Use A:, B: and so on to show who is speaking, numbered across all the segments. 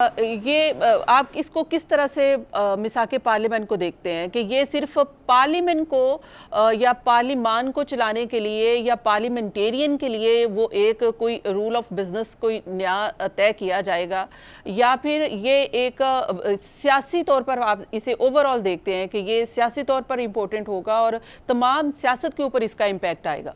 A: आप इसको किस तरह से मिसाके पार्लियामेंट को देखते हैं कि ये सिर्फ पार्लियामेंट को या पार्लिमान को चलाने के लिए या पार्लियामेंटेरियन के लिए वो एक कोई रूल ऑफ बिजनेस कोई नया तय किया जाएगा, या फिर ये एक सियासी तौर पर आप इसे ओवरऑल देखते हैं कि ये सियासी तौर पर इम्पोर्टेंट होगा और तमाम सियासत के ऊपर इसका इम्पैक्ट आएगा?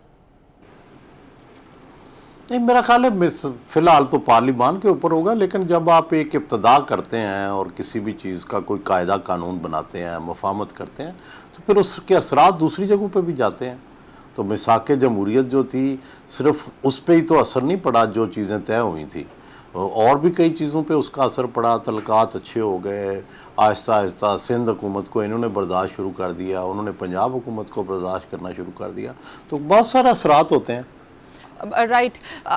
B: नहीं, मेरा ख्याल है फिलहाल तो पार्लिमान के ऊपर होगा, लेकिन जब आप एक इब्तदा करते हैं और किसी भी चीज़ का कोई कायदा कानून बनाते हैं, मफाहमत करते हैं, तो फिर उसके असरात दूसरी जगहों पे भी जाते हैं। तो मिसाके जमहूरियत जो थी सिर्फ उस पर ही तो असर नहीं पड़ा जो चीज़ें तय हुई थी, और भी कई चीज़ों पे उसका असर पड़ा। तलकात अच्छे हो गए, आहिस्ता आहिस्ता सिंध हुकूमत को इन्होंने बर्दाश्त शुरू कर दिया, उन्होंने पंजाब हुकूमत को बर्दाश्त करना शुरू कर दिया, तो बहुत सारे असरात होते हैं।
A: राइट।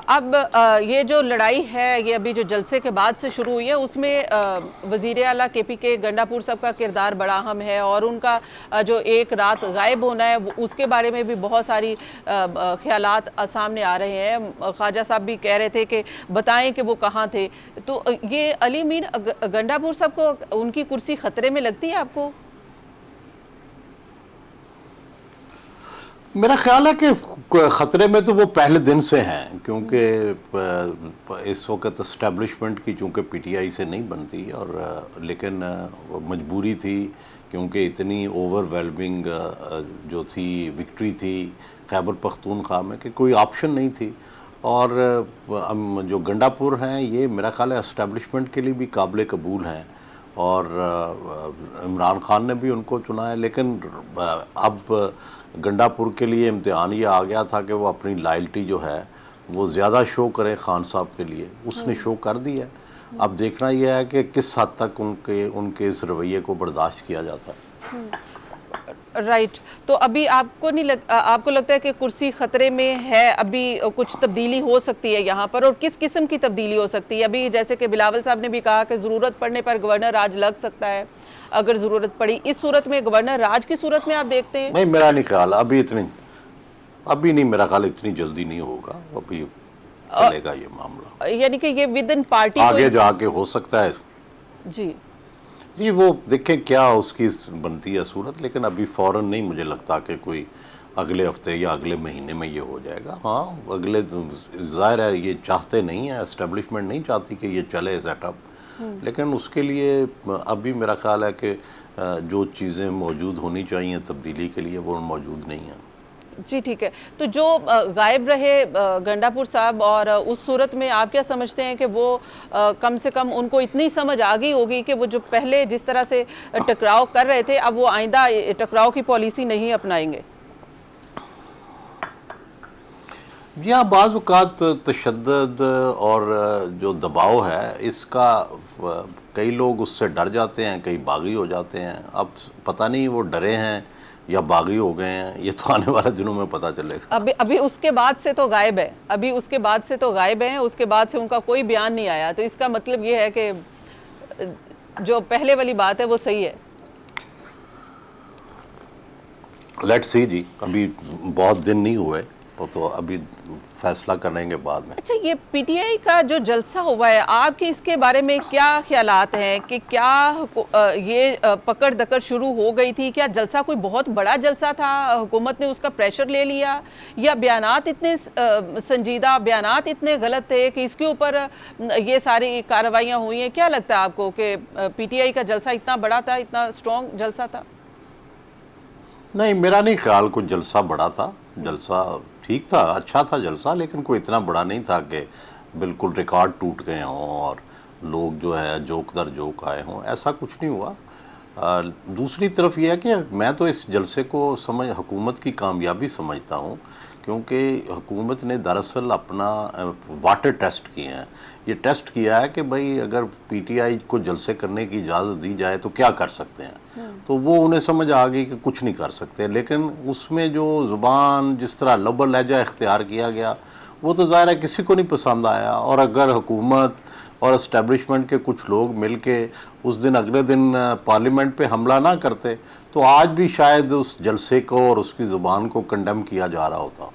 A: अब ये जो लड़ाई है ये अभी जो जलसे के बाद से शुरू हुई है, उसमें वज़ीर आला KPK गंडापुर साहब का किरदार बड़ा अहम है, और उनका जो एक रात गायब होना है उसके बारे में भी बहुत सारी ख्यालात सामने आ रहे हैं। ख्वाजा साहब भी कह रहे थे कि बताएं कि वो कहाँ थे। तो ये अली मीन गंडापुर साहब को उनकी कुर्सी ख़तरे में लगती है आपको?
B: मेरा ख्याल है कि ख़तरे में तो वो पहले दिन से हैं, क्योंकि इस वक्त इस्टेब्लिशमेंट की चूँकि PTI से नहीं बनती, और लेकिन मजबूरी थी क्योंकि इतनी ओवरवेलमिंग जो थी विक्ट्री थी खैबर पख्तूनख्वा में कि कोई ऑप्शन नहीं थी। और जो गंडापुर हैं ये मेरा ख्याल है इस्टेब्लिशमेंट के लिए भी काबिल कबूल हैं, और इमरान खान ने भी उनको चुना है। लेकिन अब गंडापुर के लिए इम्तिहान ये आ गया था कि वो अपनी लॉयल्टी जो है वो ज़्यादा शो करे खान साहब के लिए, उसने शो कर दी है। अब देखना यह है कि किस हद तक उनके इस रवैये को बर्दाश्त किया जाता है।
A: राइट। तो अभी आपको आपको लगता है कि कुर्सी ख़तरे में है, अभी कुछ तब्दीली हो सकती है यहाँ पर, और किस किस्म की तब्दीली हो सकती है? अभी जैसे कि बिलावल साहब ने भी कहा कि ज़रूरत पड़ने पर गवर्नर राज लग सकता है अगर ज़रूरत पड़ी। इस सूरत में गवर्नर राज की सूरत में आप देखते हैं?
B: नहीं, मेरा नहीं ख्याल अभी नहीं, मेरा ख्याल इतनी जल्दी नहीं होगा, अभी चलेगा ये मामला।
A: यानी कि ये विद इन पार्टी
B: आगे जाके हो सकता है। जी वो देखें क्या उसकी बनती है सूरत, लेकिन अभी फ़ौरन नहीं मुझे लगता कि कोई अगले हफ्ते या अगले महीने में ये हो जाएगा। हाँ, अगले ज़ाहिर है ये चाहते नहीं है, एस्टेब्लिशमेंट नहीं चाहती कि ये चले सेटअप, लेकिन उसके लिए अभी मेरा ख्याल है कि जो चीज़ें मौजूद होनी चाहिए तब्दीली के लिए वो मौजूद नहीं हैं।
A: जी ठीक है। तो जो गायब रहे गंडापुर साहब, और उस सूरत में आप क्या समझते हैं कि वो कम से कम उनको इतनी समझ आ गई होगी कि वो जो पहले जिस तरह से टकराव कर रहे थे अब वो आइंदा टकराव की पॉलिसी नहीं अपनाएंगे?
B: जी हाँ, बाज़ औक़ात तशद्दुद और जो दबाव है इसका कई लोग उससे डर जाते हैं, कई बागी हो जाते हैं। अब पता नहीं वो डरे हैं या बागी हो गए हैं, ये तो आने वाले दिनों में पता चलेगा।
A: अभी उसके बाद से तो गायब है, उसके बाद से उनका कोई बयान नहीं आया, तो इसका मतलब ये है कि जो पहले वाली बात है वो सही है।
B: लेट्स सी जी, अभी बहुत दिन नहीं हुए तो अभी फैसला करने के बाद में।
A: अच्छा, ये PTI का जो जलसा हुआ है आपके इसके बारे में क्या ख्यालात हैं कि क्या ये पकड़ दकड़ शुरू हो गई थी? क्या जलसा कोई बहुत बड़ा जलसा था, हुकूमत ने उसका प्रेशर ले लिया, या बयानात इतने संजीदा, बयानात इतने गलत थे कि इसके ऊपर ये सारी कार्रवाइयाँ हुई हैं? क्या लगता है आपको कि PTI का जलसा इतना बड़ा था, इतना स्ट्रॉन्ग जलसा था?
B: नहीं, मेरा नहीं ख्याल कोई जलसा बड़ा था। जलसा ठीक था, अच्छा था जलसा, लेकिन कोई इतना बड़ा नहीं था कि बिल्कुल रिकॉर्ड टूट गए हों और लोग जो है जोक दर जोक आए हों, ऐसा कुछ नहीं हुआ। दूसरी तरफ यह है कि मैं तो इस जलसे को हुकूमत की कामयाबी समझता हूँ, क्योंकि हुकूमत ने दरअसल अपना वाटर टेस्ट किए हैं। ये टेस्ट किया है कि भाई अगर PTI को जलसे करने की इजाज़त दी जाए तो क्या कर सकते हैं, तो वो उन्हें समझ आ गई कि कुछ नहीं कर सकते। लेकिन उसमें जो ज़ुबान जिस तरह लबर लहजा इख्तियार किया गया वो तो ज़ाहिर है किसी को नहीं पसंद आया, और अगर हुकूमत और इस्टेब्लिशमेंट के कुछ लोग मिल के उस दिन अगले दिन पार्लियामेंट पे हमला ना करते तो आज भी शायद उस जलसे को और उसकी ज़ुबान को कंडेम किया जा रहा होता।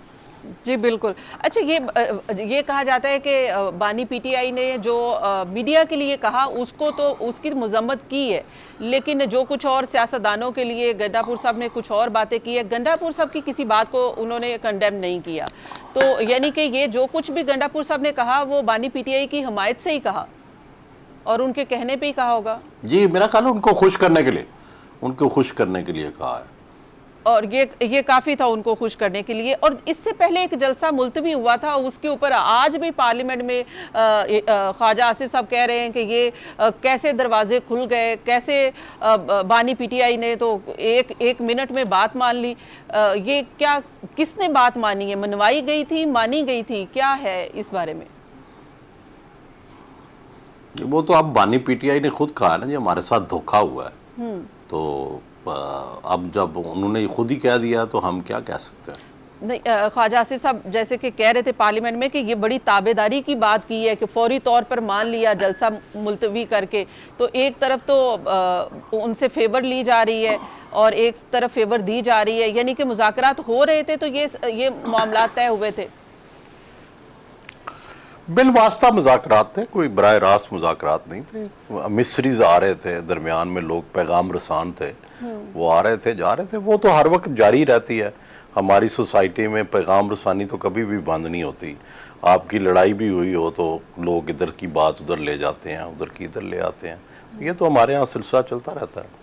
A: जी बिल्कुल। अच्छा, ये कहा जाता है कि बानी पीटीआई ने जो मीडिया के लिए कहा उसको तो उसकी मजम्मत की है, लेकिन जो कुछ और सियासतदानों के लिए गंडापुर साहब ने कुछ और बातें की है, गंडापुर साहब की किसी बात को उन्होंने कंडेम नहीं किया। तो यानी कि ये जो कुछ भी गंडापुर साहब ने कहा वो बानी पीटीआई की हमायत से ही कहा और उनके कहने पे ही कहा होगा।
B: जी मेरा ख्याल है उनको खुश करने के लिए, उनको खुश करने के लिए कहा है।
A: और ये काफी था उनको खुश करने के लिए। और इससे पहले एक जलसा मुलतवी हुआ था, उसके ऊपर आज भी पार्लियामेंट में ख्वाजा आसिफ साहब कह रहे हैं कि ये कैसे दरवाजे खुल गए, कैसे बानी पीटीआई ने तो एक मिनट में बात मान ली। ये क्या, किसने बात मानी है? मनवाई गई थी, मानी गई थी, क्या है इस बारे में?
B: वो तो अब बानी पीटीआई ने खुद कहा ना जी हमारे साथ धोखा हुआ है, तो अब जब उन्होंने खुद ही कह दिया तो हम क्या कह सकते हैं।
A: नहीं, ख्वाजा आसिफ साहब जैसे कि कह रहे थे पार्लियामेंट में कि ये बड़ी ताबेदारी की बात की है कि फौरी तौर पर मान लिया जलसा मुलतवी करके, तो एक तरफ तो उनसे फेवर ली जा रही है और एक तरफ फेवर दी जा रही है, यानी कि मुज़ाकरात हो रहे थे तो ये मामला तय हुए थे।
B: बिलवास्ता मुज़ाकरात थे, कोई बराह रास्त मुज़ाकरात नहीं थे। मिस्रीज आ रहे थे, दरमियान में लोग पैगाम रसान थे, वो आ रहे थे जा रहे थे, वो तो हर वक्त जारी रहती है। हमारी सोसाइटी में पैगाम रसानी तो कभी भी बंद नहीं होती। आपकी लड़ाई भी हुई हो तो लोग इधर की बात उधर ले जाते हैं, उधर की इधर ले आते हैं। ये तो हमारे यहाँ सिलसिला चलता रहता है।